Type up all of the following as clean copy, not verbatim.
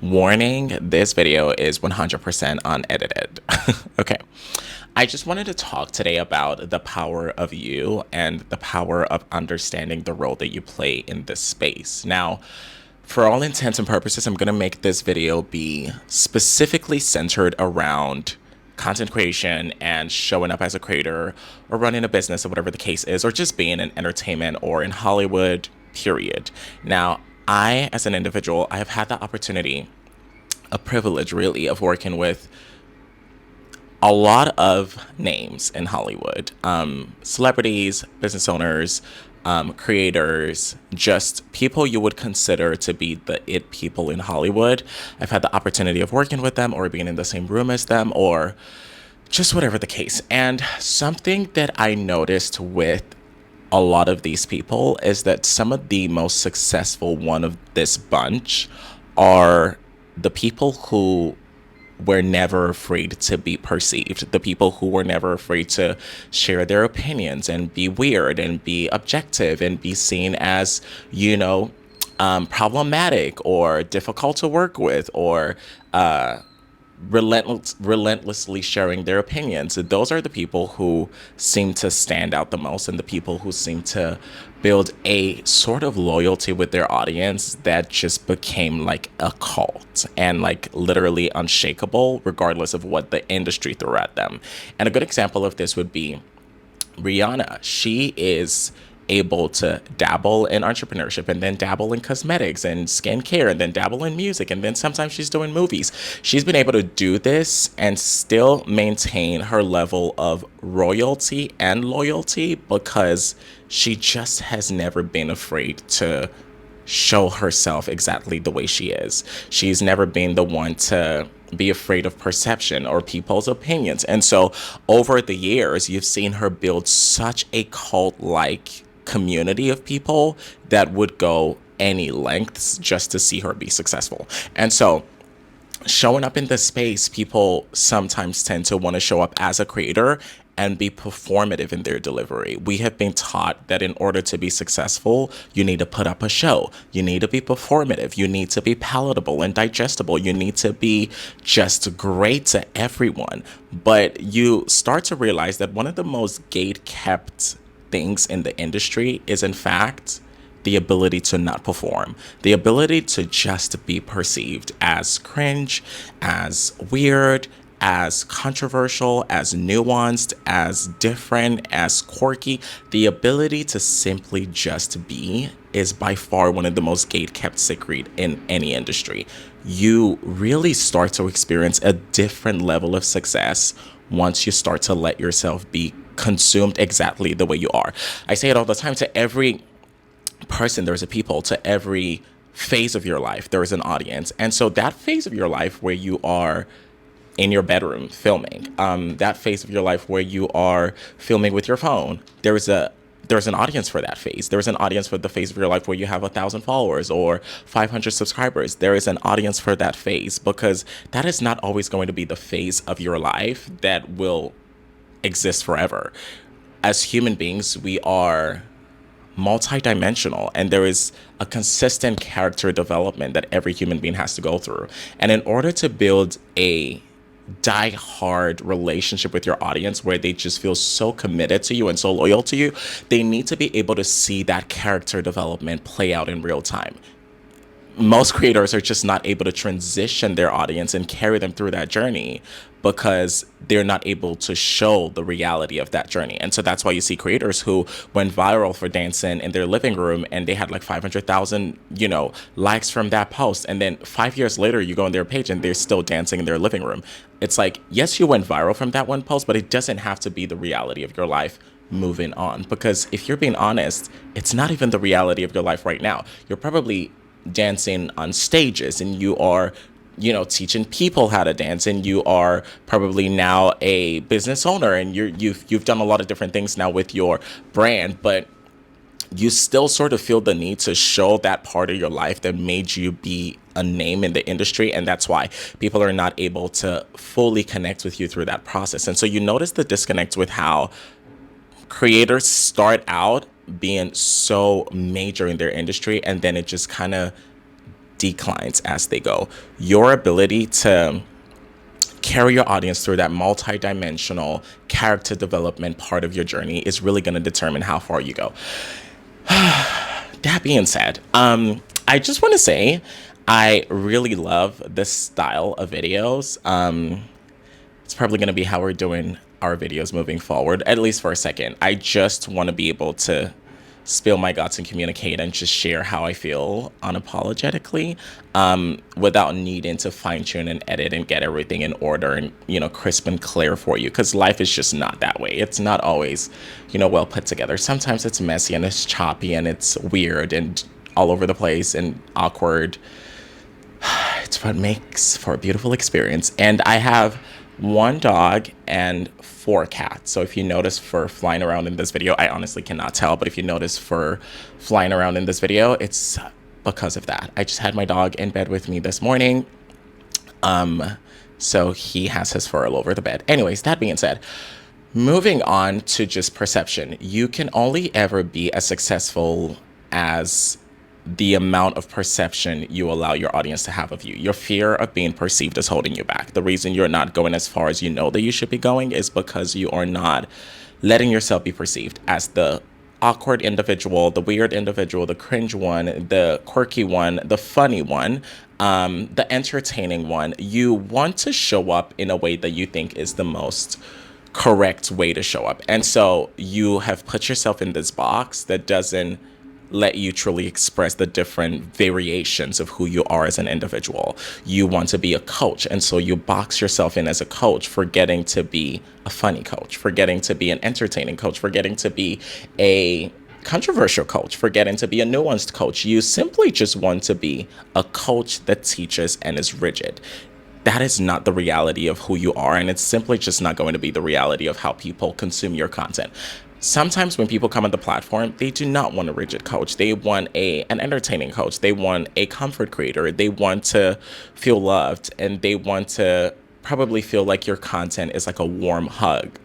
Warning, this video is 100% unedited. Okay. I just wanted to talk today about the power of you and the power of understanding the role that you play in this space. Now, for all intents and purposes, I'm going to make this video be specifically centered around content creation and showing up as a creator or running a business or whatever the case is, or just being in entertainment or in Hollywood, period. Now, I, as an individual, I have had the opportunity, a privilege really, of working with a lot of names in Hollywood, celebrities, business owners, creators, just people you would consider to be the it people in Hollywood. I've had the opportunity of working with them or being in the same room as them or just whatever the case. And something that I noticed with a lot of these people is that some of the most successful one of this bunch are the people who were never afraid to be perceived, the people who were never afraid to share their opinions and be weird and be objective and be seen as, problematic or difficult to work with or relentlessly sharing their opinions. Those are the people who seem to stand out the most and the people who seem to build a sort of loyalty with their audience that just became like a cult and like literally unshakable regardless of what the industry threw at them. And a good example of this would be Rihanna. She is able to dabble in entrepreneurship and then dabble in cosmetics and skincare and then dabble in music and then sometimes she's doing movies. She's been able to do this and still maintain her level of royalty and loyalty because she just has never been afraid to show herself exactly the way she is. She's never been the one to be afraid of perception or people's opinions. And so over the years, you've seen her build such a cult-like community of people that would go any lengths just to see her be successful. And so showing up in this space, people sometimes tend to want to show up as a creator and be performative in their delivery. We have been taught that in order to be successful, you need to put up a show. You need to be performative. You need to be palatable and digestible. You need to be just great to everyone. But you start to realize that one of the most gate-kept things in the industry is, in fact, the ability to not perform, the ability to just be perceived as cringe, as weird, as controversial, as nuanced, as different, as quirky. The ability to simply just be is by far one of the most gate-kept secret in any industry. You really start to experience a different level of success once you start to let yourself be consumed exactly the way you are. I say it all the time, to every person there's a people, to every phase of your life there is an audience. And so that phase of your life where you are in your bedroom filming, that phase of your life where you are filming with your phone, there's an audience for that phase. There's an audience for the phase of your life where you have 1,000 followers or 500 subscribers. There is an audience for that phase because that is not always going to be the phase of your life that will exist forever. As human beings, we are multidimensional, and there is a consistent character development that every human being has to go through. And in order to build a die-hard relationship with your audience where they just feel so committed to you and so loyal to you, they need to be able to see that character development play out in real time. Most creators are just not able to transition their audience and carry them through that journey because they're not able to show the reality of that journey. And so that's why you see creators who went viral for dancing in their living room and they had like 500,000, likes from that post. And then 5 years later, you go on their page and they're still dancing in their living room. It's like, yes, you went viral from that one post, but it doesn't have to be the reality of your life moving on. Because if you're being honest, it's not even the reality of your life right now. You're probably dancing on stages and you are teaching people how to dance, and you are probably now a business owner and you've done a lot of different things now with your brand, but you still sort of feel the need to show that part of your life that made you be a name in the industry. And that's why people are not able to fully connect with you through that process. And so you notice the disconnect with how creators start out being so major in their industry, and then it just kind of declines as they go. Your ability to carry your audience through that multi-dimensional character development part of your journey is really going to determine how far you go. That being said, I just want to say I really love this style of videos. It's probably going to be how we're doing our videos moving forward, at least for a second. I just want to be able to spill my guts and communicate and just share how I feel unapologetically, without needing to fine tune and edit and get everything in order and, crisp and clear for you. Because life is just not that way. It's not always, well put together. Sometimes it's messy and it's choppy and it's weird and all over the place and awkward. It's what makes for a beautiful experience. And I have one dog and four cats. So if you notice for flying around in this video, I honestly cannot tell, but if you notice for flying around in this video, it's because of that. I just had my dog in bed with me this morning. So he has his fur all over the bed. Anyways, that being said, moving on to just perception, you can only ever be as successful as the amount of perception you allow your audience to have of you. Your fear of being perceived is holding you back. The reason you're not going as far as you know that you should be going is because you are not letting yourself be perceived as the awkward individual, the weird individual, the cringe one, the quirky one, the funny one, the entertaining one. You want to show up in a way that you think is the most correct way to show up. And so you have put yourself in this box that doesn't let you truly express the different variations of who you are as an individual. You want to be a coach, and so you box yourself in as a coach, forgetting to be a funny coach, forgetting to be an entertaining coach, forgetting to be a controversial coach, forgetting to be a nuanced coach. You simply just want to be a coach that teaches and is rigid. That is not the reality of who you are, and it's simply just not going to be the reality of how people consume your content. Sometimes when people come on the platform, they do not want a rigid coach. They want an entertaining coach. They want a comfort creator. They want to feel loved, and they want to probably feel like your content is like a warm hug.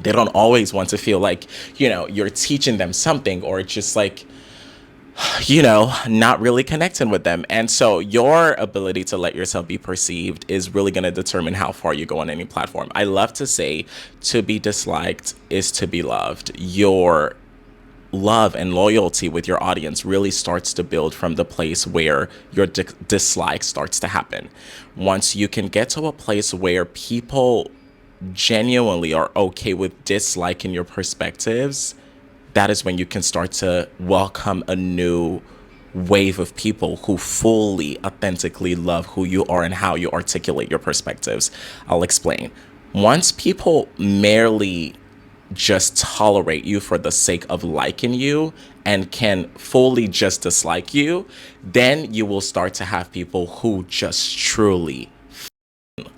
They don't always want to feel like, you're teaching them something, or just like, not really connecting with them. And so your ability to let yourself be perceived is really going to determine how far you go on any platform. I love to say to be disliked is to be loved. Your love and loyalty with your audience really starts to build from the place where your dislike starts to happen. Once you can get to a place where people genuinely are okay with disliking your perspectives, that is when you can start to welcome a new wave of people who fully, authentically love who you are and how you articulate your perspectives. I'll explain. Once people merely just tolerate you for the sake of liking you and can fully just dislike you, then you will start to have people who just truly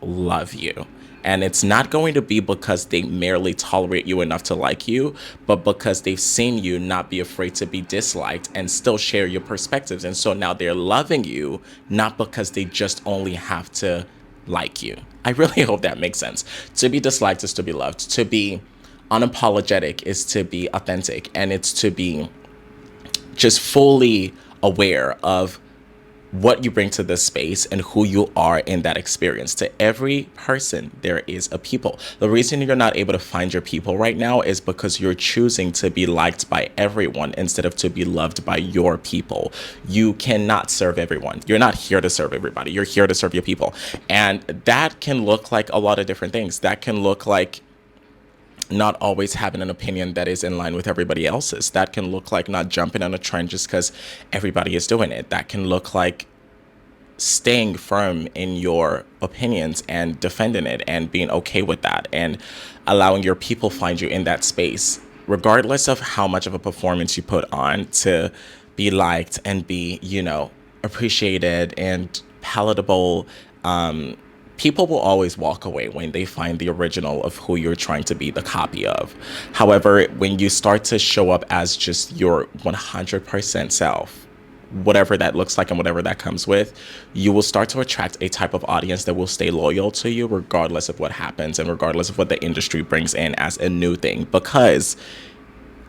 love you. And it's not going to be because they merely tolerate you enough to like you, but because they've seen you not be afraid to be disliked and still share your perspectives. And so now they're loving you, not because they just only have to like you. I really hope that makes sense. To be disliked is to be loved. To be unapologetic is to be authentic. And it's to be just fully aware of what you bring to this space and who you are in that experience. To every person, there is a people. The reason you're not able to find your people right now is because you're choosing to be liked by everyone instead of to be loved by your people. You cannot serve everyone. You're not here to serve everybody. You're here to serve your people. And that can look like a lot of different things. That can look like not always having an opinion that is in line with everybody else's. That can look like not jumping on a trend just because everybody is doing it. That can look like staying firm in your opinions and defending it and being okay with that and allowing your people find you in that space, regardless of how much of a performance you put on to be liked and be, appreciated and palatable. People will always walk away when they find the original of who you're trying to be the copy of. However, when you start to show up as just your 100% self, whatever that looks like and whatever that comes with, you will start to attract a type of audience that will stay loyal to you regardless of what happens and regardless of what the industry brings in as a new thing. Because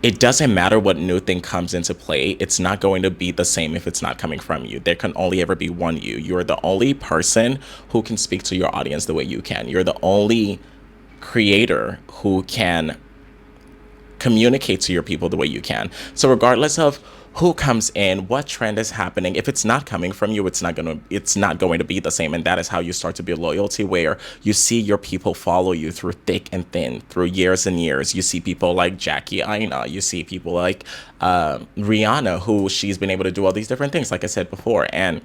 it doesn't matter what new thing comes into play. It's not going to be the same if it's not coming from you. There can only ever be one you. You're the only person who can speak to your audience the way you can. You're the only creator who can communicate to your people the way you can. So regardless of who comes in, what trend is happening, if it's not coming from you, it's not going to be the same. And that is how you start to build loyalty, where you see your people follow you through thick and thin, through years and years. You see people like Jackie Aina, you see people like Rihanna, who she's been able to do all these different things, like I said before. And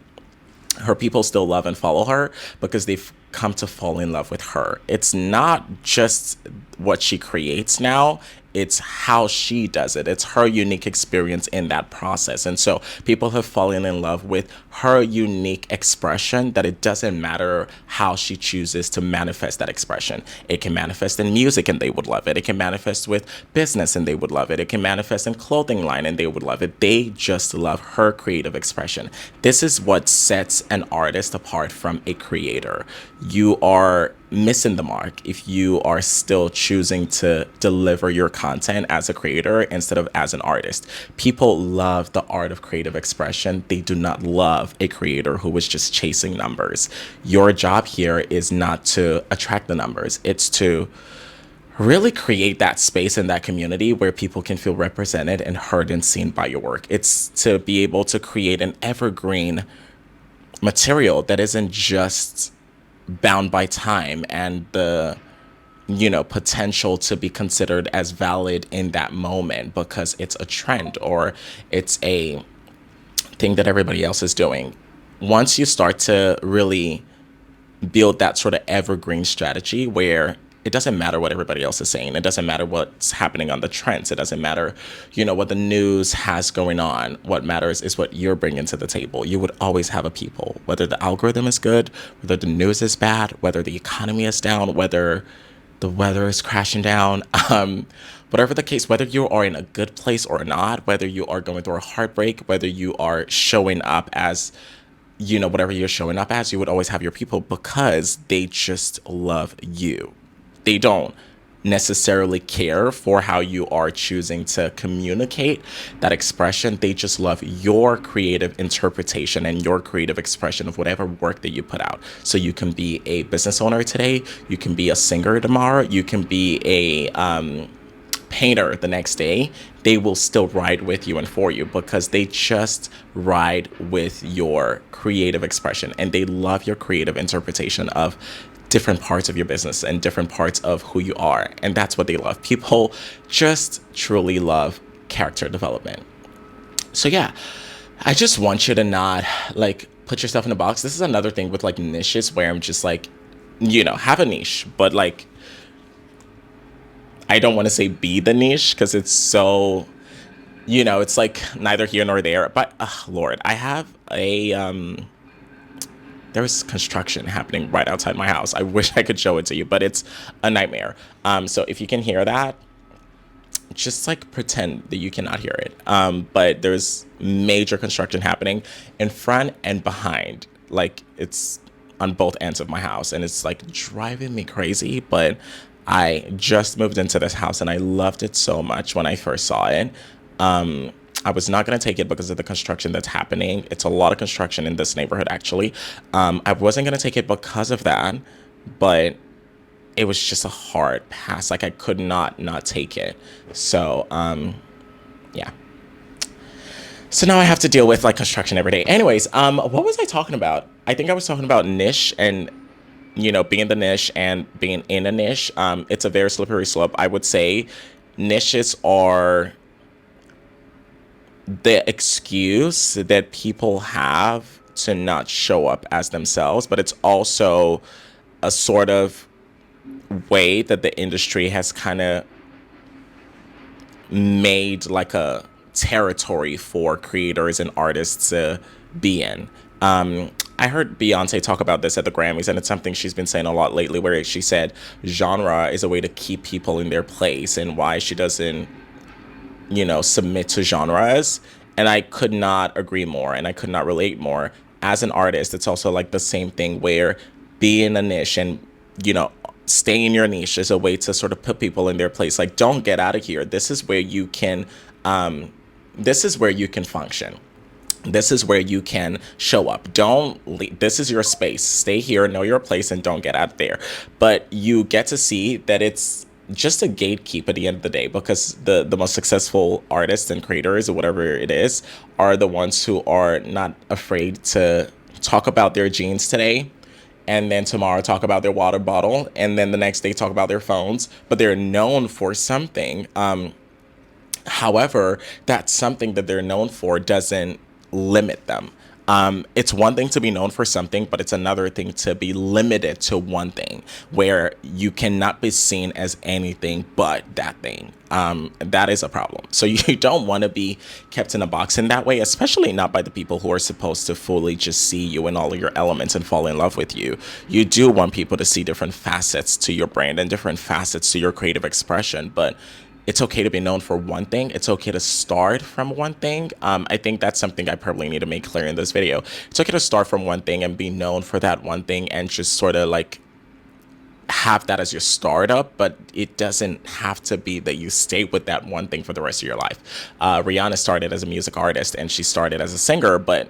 her people still love and follow her because they've come to fall in love with her. It's not just what she creates now, it's how she does it. It's her unique experience in that process. And so people have fallen in love with her unique expression, that it doesn't matter how she chooses to manifest that expression. It can manifest in music and they would love it. It can manifest with business and they would love it. It can manifest in clothing line and they would love it. They just love her creative expression. This is what sets an artist apart from a creator. You are missing the mark if you are still choosing to deliver your content as a creator instead of as an artist. People love the art of creative expression. They do not love a creator who is just chasing numbers. Your job here is not to attract the numbers, it's to really create that space in that community where people can feel represented and heard and seen by your work. It's to be able to create an evergreen material that isn't just bound by time and the potential to be considered as valid in that moment because it's a trend or it's a thing that everybody else is doing. Once you start to really build that sort of evergreen strategy where it doesn't matter what everybody else is saying. It doesn't matter what's happening on the trends. It doesn't matter, what the news has going on. What matters is what you're bringing to the table. You would always have a people, whether the algorithm is good, whether the news is bad, whether the economy is down, whether the weather is crashing down. Whatever the case, whether you are in a good place or not, whether you are going through a heartbreak, whether you are showing up as whatever you're showing up as, you would always have your people because they just love you. They don't necessarily care for how you are choosing to communicate that expression. They just love your creative interpretation and your creative expression of whatever work that you put out. So you can be a business owner today, you can be a singer tomorrow, you can be a painter the next day. They will still ride with you and for you because they just ride with your creative expression and they love your creative interpretation of different parts of your business and different parts of who you are. And that's what they love. People just truly love character development. So yeah, I just want you to not put yourself in a box. This is another thing with niches where I'm just have a niche, but I don't want to say be the niche because it's so, it's neither here nor there. But Lord, I have there's construction happening right outside my house. I wish I could show it to you, but it's a nightmare. So if you can hear that, just pretend that you cannot hear it. But there's major construction happening in front and behind. It's on both ends of my house, and it's driving me crazy. But I just moved into this house, and I loved it so much when I first saw it. I was not going to take it because of the construction that's happening. It's a lot of construction in this neighborhood, actually. I wasn't going to take it because of that, but it was just a hard pass. I could not take it. So, yeah. So now I have to deal with construction every day. Anyways, what was I talking about? I think I was talking about niche and being the niche and being in a niche. It's a very slippery slope. I would say niches are the excuse that people have to not show up as themselves, but it's also a sort of way that the industry has kind of made a territory for creators and artists to be in. I heard Beyonce talk about this at the Grammys, and it's something she's been saying a lot lately, where she said genre is a way to keep people in their place and why she doesn't submit to genres. And I could not agree more and I could not relate more. As an artist, it's also the same thing where being a niche and, stay in your niche is a way to sort of put people in their place. Like, don't get out of here. This is where you can function. This is where you can show up. Don't leave. This is your space. Stay here, know your place, and don't get out there. But you get to see that it's just a gatekeep at the end of the day, because the most successful artists and creators or whatever it is are the ones who are not afraid to talk about their jeans today, and then tomorrow talk about their water bottle, and then the next day talk about their phones, but they're known for something. However, that something that they're known for doesn't limit them. It's one thing to be known for something, but it's another thing to be limited to one thing where you cannot be seen as anything but that thing. That is a problem. So you don't want to be kept in a box in that way, especially not by the people who are supposed to fully just see you in all of your elements and fall in love with you. You do want people to see different facets to your brand and different facets to your creative expression, but it's okay to be known for one thing. It's okay to start from one thing. I think that's something I probably need to make clear in this video. It's okay to start from one thing and be known for that one thing and just sort of like have that as your startup, but it doesn't have to be that you stay with that one thing for the rest of your life. Rihanna started as a music artist and she started as a singer, but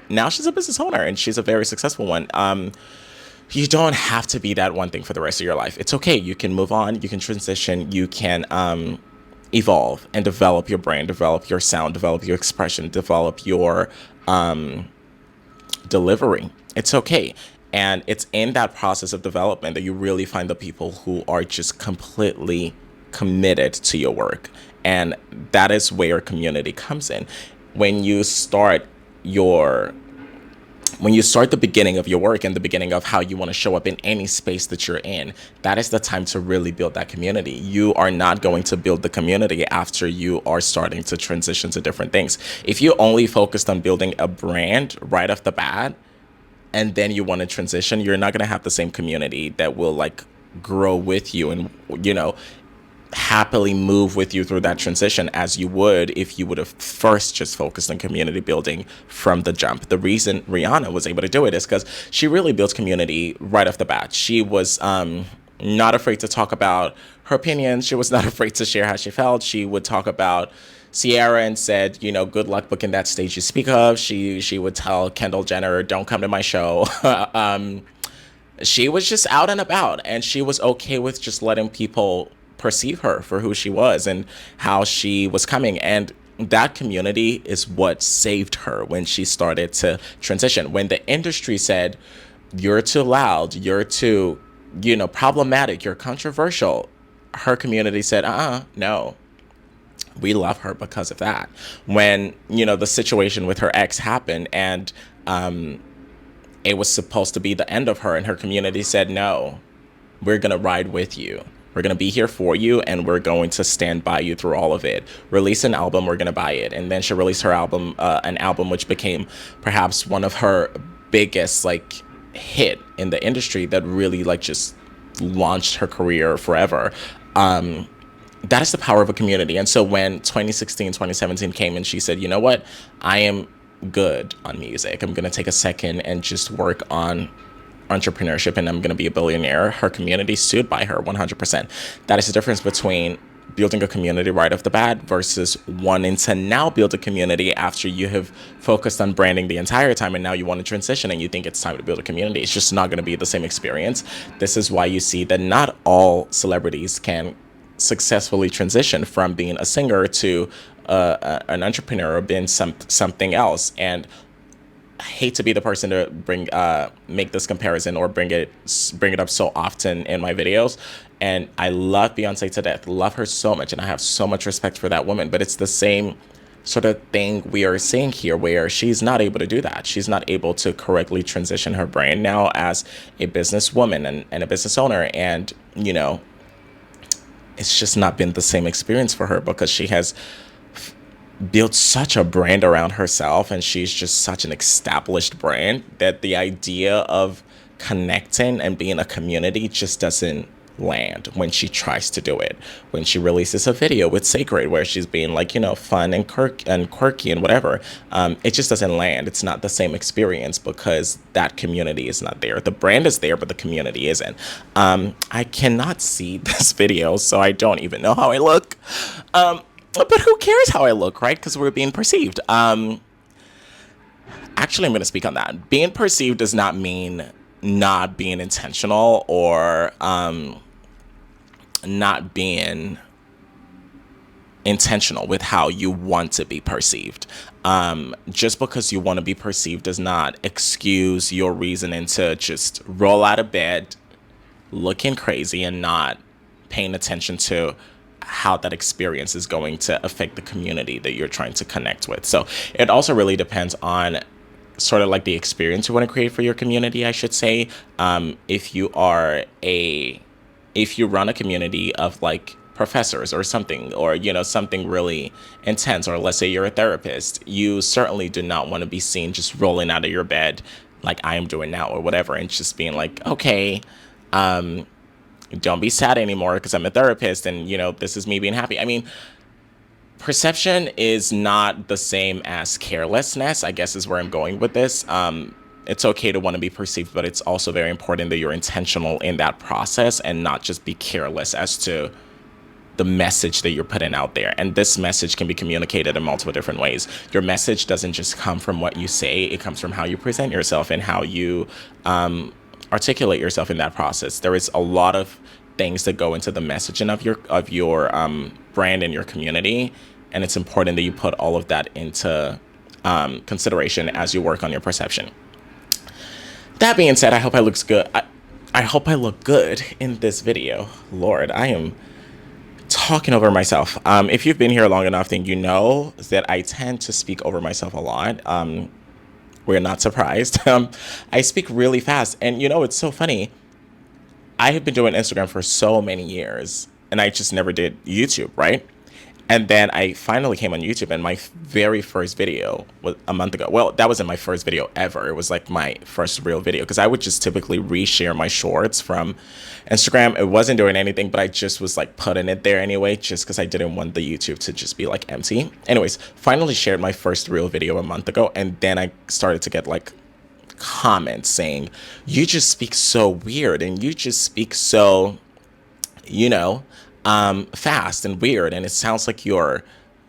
now she's a business owner and she's a very successful one. You don't have to be that one thing for the rest of your life. It's okay. You can move on. You can transition. You can evolve and develop your brand, develop your sound, develop your expression, develop your delivery. It's okay. And it's in that process of development that you really find the people who are just completely committed to your work. And that is where community comes in. When you start the beginning of your work and the beginning of how you want to show up in any space that you're in, that is the time to really build that community. You are not going to build the community after you are starting to transition to different things. If you only focused on building a brand right off the bat, and then you want to transition, you're not going to have the same community that will like grow with you and, happily move with you through that transition as you would if you would have first just focused on community building from the jump. The reason Rihanna was able to do it is because she really built community right off the bat. She was not afraid to talk about her opinions. She was not afraid to share how she felt. She would talk about Sierra and said, good luck booking that stage you speak of. She would tell Kendall Jenner, don't come to my show. She was just out and about, and she was okay with just letting people perceive her for who she was and how she was coming. And that community is what saved her when she started to transition. When the industry said, you're too loud, you're too, problematic, you're controversial, her community said, no. We love her because of that. When, the situation with her ex happened and it was supposed to be the end of her, and her community said, no, we're going to ride with you. We're going to be here for you, and we're going to stand by you through all of it. Release an album, we're going to buy it. And then she released her album, an album which became perhaps one of her biggest hit in the industry that really just launched her career forever. That is the power of a community. And so when 2016, 2017 came and she said, you know what, I am good on music. I'm going to take a second and just work on entrepreneurship, and I'm going to be a billionaire. Her community stood by her 100%. That is the difference between building a community right off the bat versus wanting to now build a community after you have focused on branding the entire time, and now you want to transition and you think it's time to build a community. It's just not going to be the same experience. This is why you see that not all celebrities can successfully transition from being a singer to an entrepreneur or being something else. And I hate to be the person to make this comparison or bring it up so often in my videos. And I love Beyonce to death, love her so much, and I have so much respect for that woman. But it's the same sort of thing we are seeing here, where she's not able to do that. She's not able to correctly transition her brand now as a businesswoman and a business owner. And it's just not been the same experience for her because she has built such a brand around herself, and she's just such an established brand that the idea of connecting and being a community just doesn't land when she tries to do it. When she releases a video with Sacred where she's being like, fun and quirky and whatever, it just doesn't land. It's not the same experience because that community is not there. The brand is there, but the community isn't. I cannot see this video, so I don't even know how I look. But who cares how I look, right? Because we're being perceived. Actually, I'm going to speak on that. Being perceived does not mean not being intentional or not being intentional with how you want to be perceived. Just because you want to be perceived does not excuse your reasoning to just roll out of bed looking crazy and not paying attention to how that experience is going to affect the community that you're trying to connect with. So it also really depends on sort of like the experience you want to create for your community, I should say. If you run a community of like professors or something, or something really intense, or let's say you're a therapist, you certainly do not want to be seen just rolling out of your bed like I am doing now or whatever, and just being like, okay, don't be sad anymore because I'm a therapist and this is me being happy. I mean, perception is not the same as carelessness, I guess is where I'm going with this. It's okay to want to be perceived, but it's also very important that you're intentional in that process and not just be careless as to the message that you're putting out there. And this message can be communicated in multiple different ways. Your message doesn't just come from what you say, it comes from how you present yourself and how you articulate yourself in that process. There is a lot of things that go into the messaging of your brand and your community, and it's important that you put all of that into consideration as you work on your perception. That being said, I hope I looks good. I hope I look good in this video. Lord, I am talking over myself. If you've been here long enough, then you know that I tend to speak over myself a lot. We're not surprised. I speak really fast, and it's so funny. I have been doing Instagram for so many years, and I just never did YouTube, right? And then I finally came on YouTube, and my very first video was a month ago. Well, that wasn't my first video ever. It was like my first real video, because I would just typically reshare my shorts from Instagram. It wasn't doing anything, but I just was like putting it there anyway, just because I didn't want the YouTube to just be like empty. Anyways, finally shared my first real video a month ago, and then I started to get like comments saying, you just speak so weird, and you just speak so, fast and weird, and it sounds like you're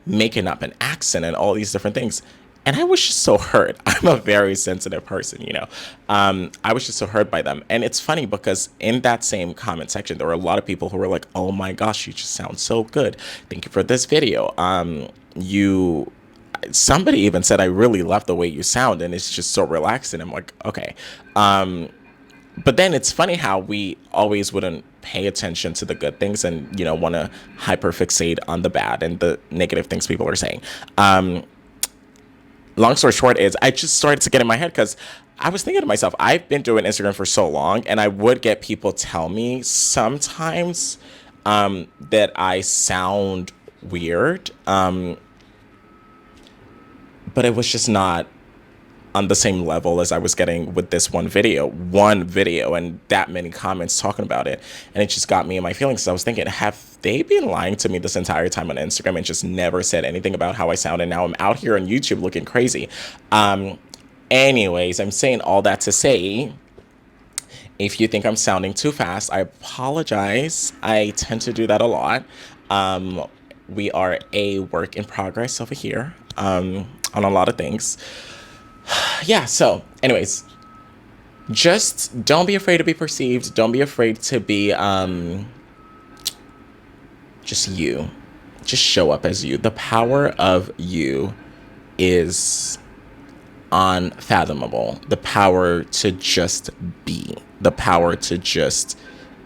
making up an accent and all these different things. And I was just so hurt. I'm a very sensitive person, I was just so hurt by them. And it's funny because in that same comment section, there were a lot of people who were like, oh my gosh, you just sound so good. Thank you for this video. Somebody even said, I really love the way you sound, and it's just so relaxing. I'm like, okay. But then it's funny how we always wouldn't pay attention to the good things and, want to hyperfixate on the bad and the negative things people are saying. Long story short is I just started to get in my head because I was thinking to myself, I've been doing Instagram for so long, and I would get people tell me sometimes that I sound weird. But it was just not on the same level as I was getting with this one video, and that many comments talking about it. And it just got me in my feelings. So I was thinking, have they been lying to me this entire time on Instagram and just never said anything about how I sound? And now I'm out here on YouTube looking crazy. Anyways, I'm saying all that to say, if you think I'm sounding too fast, I apologize. I tend to do that a lot. We are a work in progress over here on a lot of things. Yeah, so anyways, just don't be afraid to be perceived. Don't be afraid to be just you. Just show up as you. The power of you is unfathomable. The power to just be. The power to just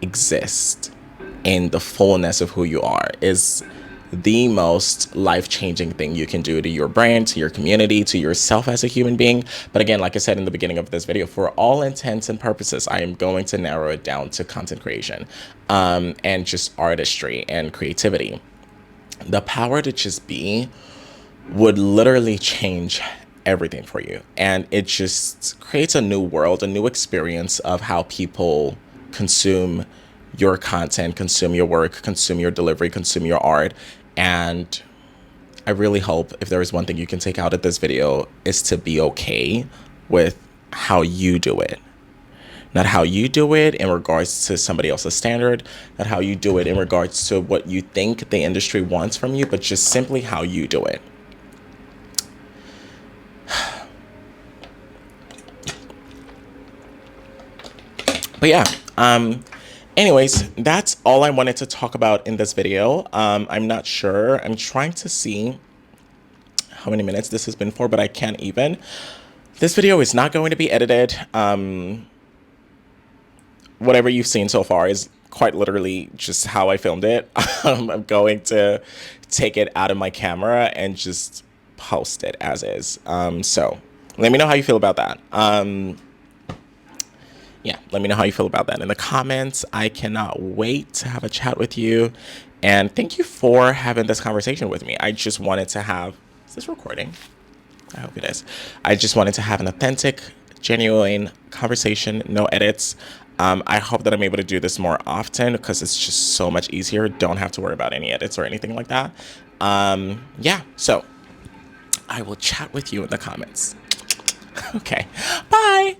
exist in the fullness of who you are is the most life-changing thing you can do to your brand, to your community, to yourself as a human being. But again, like I said in the beginning of this video, for all intents and purposes, I am going to narrow it down to content creation and just artistry and creativity. The power to just be would literally change everything for you. And it just creates a new world, a new experience of how people consume your content, consume your work, consume your delivery, consume your art. And I really hope if there is one thing you can take out of this video is to be okay with how you do it. Not how you do it in regards to somebody else's standard, not how you do it in regards to what you think the industry wants from you, but just simply how you do it. But yeah, anyways, that's all I wanted to talk about in this video. I'm not sure. I'm trying to see how many minutes this has been for, but I can't even. This video is not going to be edited. Whatever you've seen so far is quite literally just how I filmed it. I'm going to take it out of my camera and just post it as is. So let me know how you feel about that. Yeah, let me know how you feel about that in the comments. I cannot wait to have a chat with you. And thank you for having this conversation with me. I just wanted to have, is this recording? I hope it is. I just wanted to have an authentic, genuine conversation, no edits. I hope that I'm able to do this more often because it's just so much easier. Don't have to worry about any edits or anything like that. Yeah, so I will chat with you in the comments. Okay, bye.